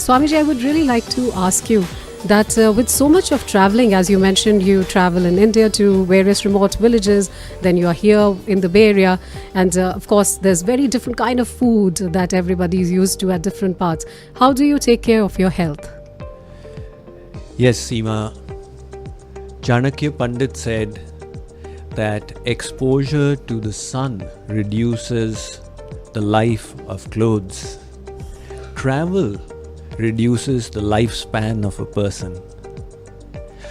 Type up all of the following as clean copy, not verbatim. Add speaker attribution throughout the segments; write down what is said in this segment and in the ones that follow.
Speaker 1: Swamiji, I would really like to ask you that with so much of traveling, as you mentioned, you travel in India to various remote villages, then you are here in the Bay Area, and of course, there's very different kind of food that everybody is used to at different parts. How do you take care of your health?
Speaker 2: Yes, Seema. Chanakya Pandit said that exposure to the sun reduces the life of clothes. Travel reduces the lifespan of a person.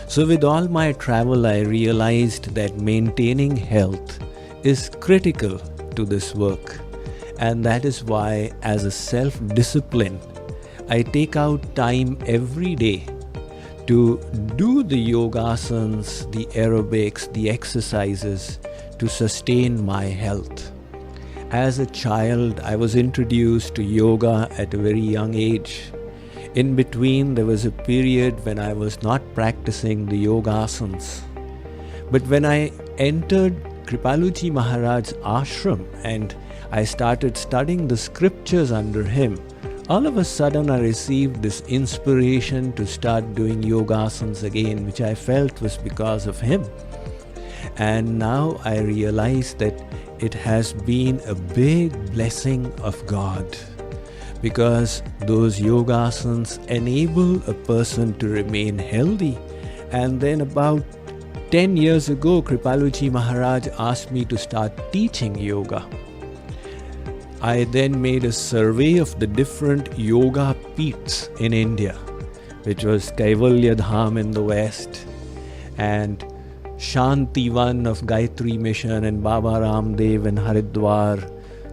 Speaker 2: So with all my travel, I realized that maintaining health is critical to this work. And that is why, as a self-discipline, I take out time every day to do the yogasanas, the aerobics, the exercises to sustain my health. As a child, I was introduced to yoga at a very young age. In between, there was a period when I was not practicing the yogasanas. But when I entered Kripaluji Maharaj's ashram and I started studying the scriptures under him, all of a sudden I received this inspiration to start doing yogasanas again, which I felt was because of him. And now I realize that it has been a big blessing of God, because those yogasanas enable a person to remain healthy. And then about 10 years ago, Kripaluji Maharaj asked me to start teaching yoga. I then made a survey of the different yoga peeths in India, which was Kaivalya Dham in the west, and Shantivan of Gayatri Mission and Baba Ramdev in Haridwar,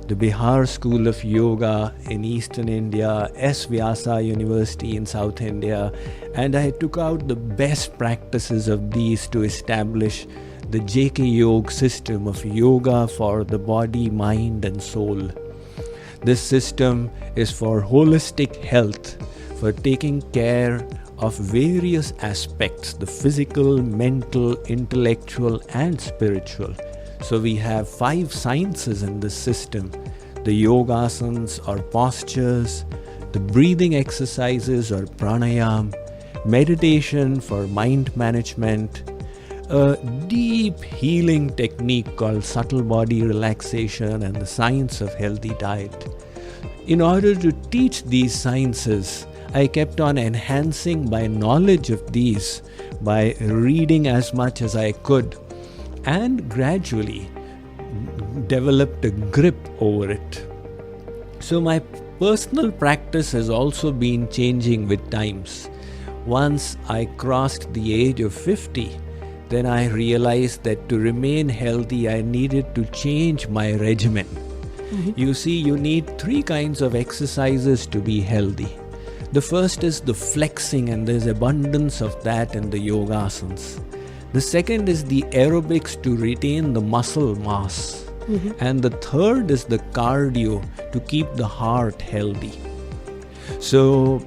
Speaker 2: the Bihar School of Yoga in Eastern India, S. Vyasa University in South India, and I took out the best practices of these to establish the JK Yoga system of yoga for the body, mind and soul. This system is for holistic health, for taking care of various aspects, the physical, mental, intellectual and spiritual. So we have 5 sciences in this system: the yogasanas or postures, the breathing exercises or pranayam, meditation for mind management, a deep healing technique called subtle body relaxation, and the science of healthy diet. In order to teach these sciences, I kept on enhancing my knowledge of these by reading as much as I could, and gradually developed a grip over it. So my personal practice has also been changing with times. Once I crossed the age of 50, then I realized that to remain healthy, I needed to change my regimen. You see, you need 3 kinds of exercises to be healthy. The first is the flexing, and there's abundance of that in the yogasanas. The second is the aerobics to retain the muscle mass. And the third is the cardio to keep the heart healthy. So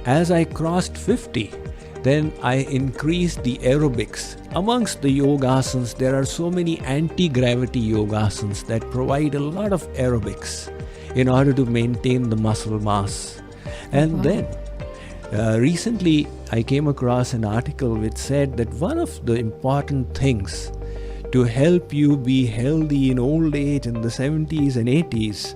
Speaker 2: as I crossed 50, then I increased the aerobics. Amongst the yogasanas, there are so many anti-gravity yogasanas that provide a lot of aerobics in order to maintain the muscle mass. And then recently I came across an article which said that one of the important things to help you be healthy in old age in the 70s and 80s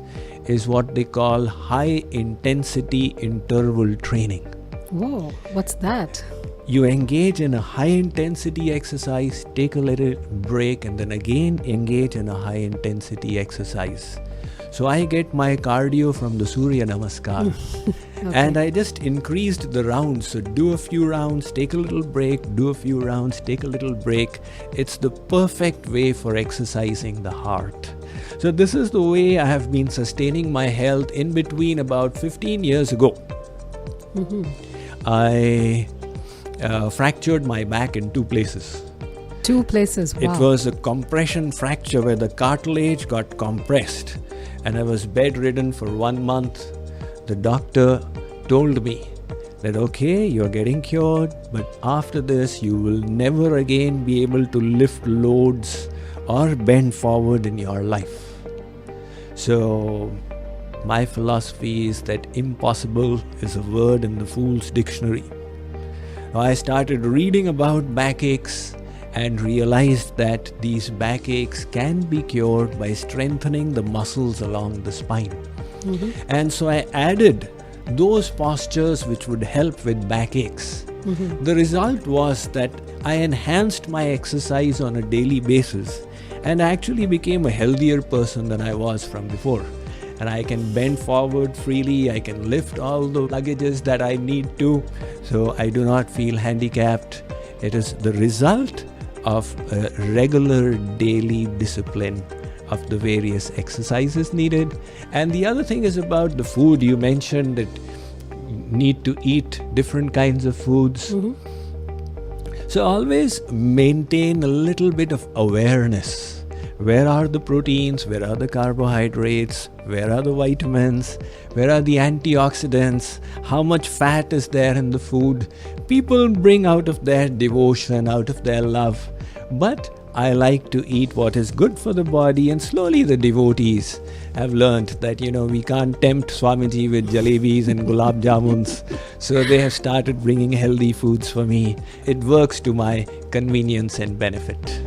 Speaker 2: is what they call high intensity interval training.
Speaker 1: Whoa, what's that?
Speaker 2: You engage in a high intensity exercise, take a little break, and then again engage in a high intensity exercise. So I get my cardio from the Surya Namaskar. And I just increased the rounds. So do a few rounds, take a little break, do a few rounds, take a little break. It's the perfect way for exercising the heart. So this is the way I have been sustaining my health. In between, about 15 years ago, I fractured my back in 2 places.
Speaker 1: 2 places, wow.
Speaker 2: It was a compression fracture where the cartilage got compressed, and I was bedridden for 1 month. The doctor told me that, okay, you're getting cured, but after this you will never again be able to lift loads or bend forward in your life. So my philosophy is that impossible is a word in the fool's dictionary. I started reading about backaches and realized that these backaches can be cured by strengthening the muscles along the spine. And so I added those postures which would help with backaches. The result was that I enhanced my exercise on a daily basis and actually became a healthier person than I was from before. And I can bend forward freely, I can lift all the luggages that I need to, so I do not feel handicapped. It is the result of a regular daily discipline of the various exercises needed. And the other thing is about the food. You mentioned that you need to eat different kinds of foods. So always maintain a little bit of awareness. Where are the proteins? Where are the carbohydrates? Where are the vitamins? Where are the antioxidants? How much fat is there in the food? People bring out of their devotion, out of their love. But I like to eat what is good for the body, and slowly the devotees have learned that, we can't tempt Swamiji with jalebis and gulab jamuns. So they have started bringing healthy foods for me. It works to my convenience and benefit.